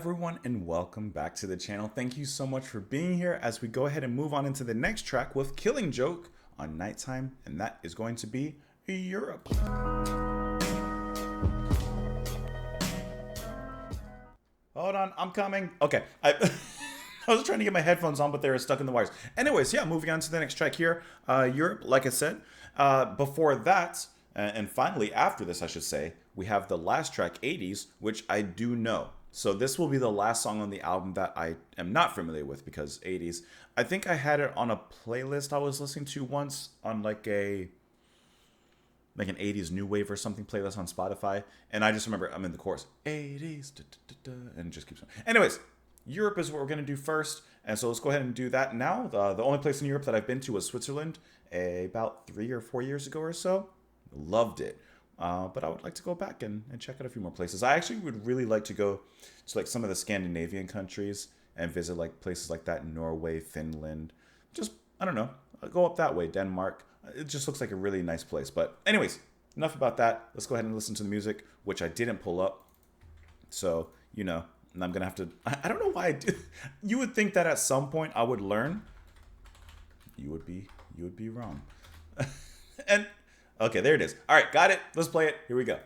everyone, and welcome back to the channel. Thank you so much for being here as we go ahead and move on into the next track with Killing Joke on Nighttime, and that is going to be Europe. Hold on, I'm coming. Okay, I was trying to get my headphones on, but they were stuck in the wires. Anyways, yeah, moving on to the next track here, Europe, like I said. Before that, and finally after this, I should say, we have the last track, 80s, which I do know. So this will be the last song on the album that I am not familiar with because 80s. I think I had it on a playlist I was listening to once on like an 80s new wave or something playlist on Spotify. And I just remember I'm in the chorus, 80s, da, da, da, da, and it just keeps on. Anyways, Europe is what we're going to do first. And so let's go ahead and do that now. The only place in Europe that I've been to was Switzerland about 3 or 4 years ago or so. Loved it. But I would like to go back and check out a few more places. I actually would really like to go to like some of the Scandinavian countries and visit like places like that in Norway, Finland. Just, I don't know, I'll go up that way, Denmark. It just looks like a really nice place. But anyways, enough about that. Let's go ahead and listen to the music, which I didn't pull up. So, you know, and I'm going to have to, I don't know why I do. You would think that at some point I would learn. You would be wrong. And okay, there it is. All right, got it. Let's play it. Here we go.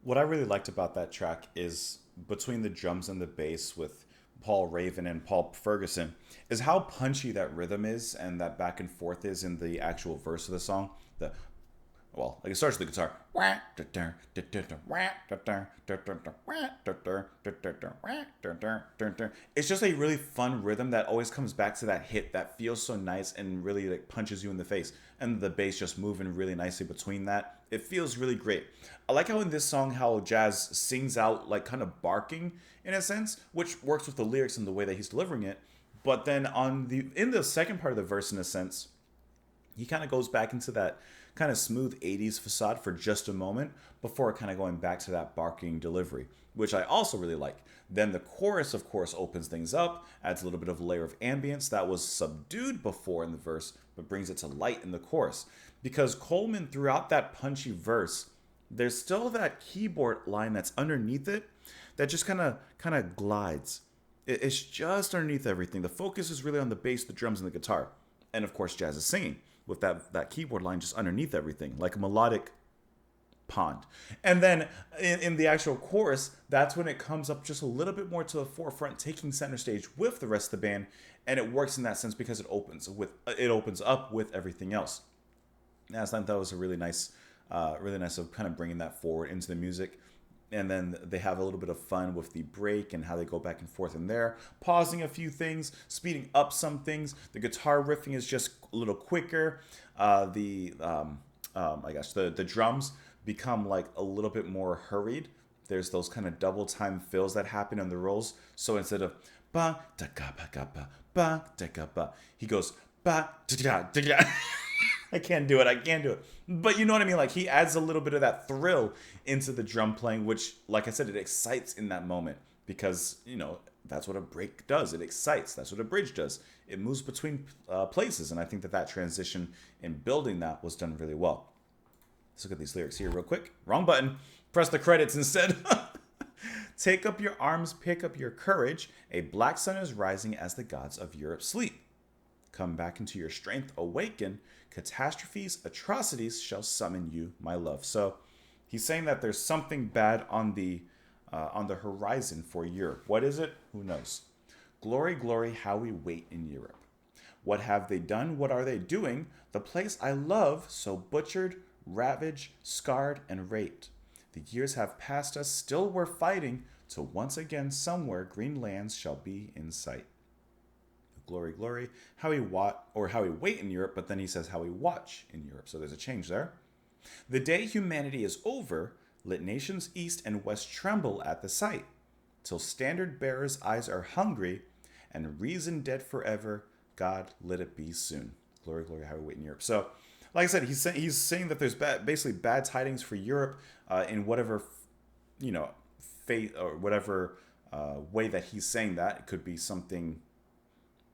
What I really liked about that track is between the drums and the bass with Paul Raven and Paul Ferguson is how punchy that rhythm is and that back and forth is in the actual verse of the song. The Like it starts with the guitar. It's just a really fun rhythm that always comes back to that hit that feels so nice and really like punches you in the face. And the bass just moving really nicely between that. It feels really great. I like how in this song how Jazz sings out like kind of barking in a sense, which works with the lyrics and the way that he's delivering it. But then in the second part of the verse, in a sense, he kind of goes back into that kind of smooth 80s facade for just a moment before kind of going back to that barking delivery, which I also really like. Then the chorus, of course, opens things up, adds a little bit of a layer of ambience that was subdued before in the verse, but brings it to light in the chorus. Because Coleman, throughout that punchy verse, there's still that keyboard line that's underneath it that just kind of glides. It's just underneath everything. The focus is really on the bass, the drums, and the guitar. And of course, Jazz is singing with that keyboard line just underneath everything, like a melodic pond. And then in the actual chorus, that's when it comes up just a little bit more to the forefront, taking center stage with the rest of the band. And it works in that sense because it opens up with everything else. And I thought that was a really nice of kind of bringing that forward into the music. And then they have a little bit of fun with the break and how they go back and forth in there, pausing a few things, speeding up some things. The guitar riffing is just a little quicker. The drums become like a little bit more hurried. There's those kind of double time fills that happen on the rolls. So instead of ba da ga ba da ga ba, he goes ba da da. I can't do it. But you know what I mean? Like he adds a little bit of that thrill into the drum playing, which, like I said, it excites in that moment because, that's what a break does. It excites. That's what a bridge does. It moves between places. And I think that transition in building that was done really well. Let's look at these lyrics here real quick. Wrong button. Press the credits instead. Take up your arms, pick up your courage. A black sun is rising as the gods of Europe sleep. Come back into your strength, awaken. Catastrophes, atrocities shall summon you, my love. So he's saying that there's something bad on the horizon for Europe. What is it? Who knows? Glory, glory, how we wait in Europe. What have they done? What are they doing? The place I love, so butchered, ravaged, scarred, and raped. The years have passed us, still we're fighting, till once again somewhere green lands shall be in sight. Glory, glory, how we wait in Europe, but then he says how we watch in Europe. So there's a change there. The day humanity is over, let nations east and west tremble at the sight, till standard bearers' eyes are hungry, and reason dead forever. God, let it be soon. Glory, glory, how we wait in Europe. So, like I said, he's saying that there's basically bad tidings for Europe in whatever, fate or whatever way that he's saying that. It could be something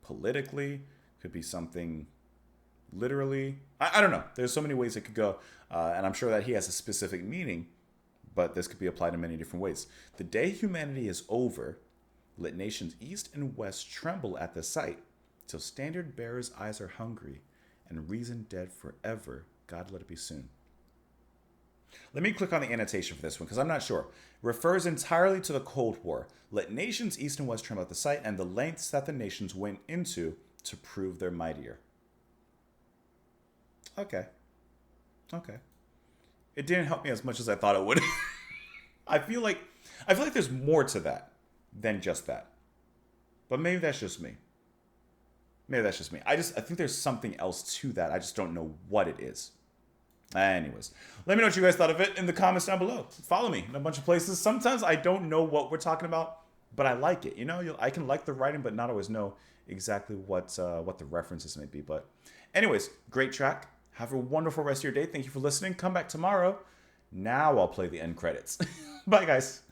politically, could be something literally. I don't know. There's so many ways it could go. And I'm sure that he has a specific meaning, but this could be applied in many different ways. The day humanity is over, let nations east and west tremble at the sight, till standard bearers' eyes are hungry, and reason dead forever. God, let it be soon. Let me click on the annotation for this one, because I'm not sure. Refers entirely to the Cold War. Let nations east and west tremble at the sight, and the lengths that the nations went into to prove they're mightier. Okay. It didn't help me as much as I thought it would. I feel like there's more to that than just that. But maybe that's just me. I think there's something else to that. I just don't know what it is. Anyways, let me know what you guys thought of it in the comments down below. Follow me in a bunch of places. Sometimes I don't know what we're talking about, but I like it. I can like the writing, but not always know exactly what the references may be. But anyways, great track. Have a wonderful rest of your day. Thank you for listening. Come back tomorrow. Now I'll play the end credits. Bye, guys.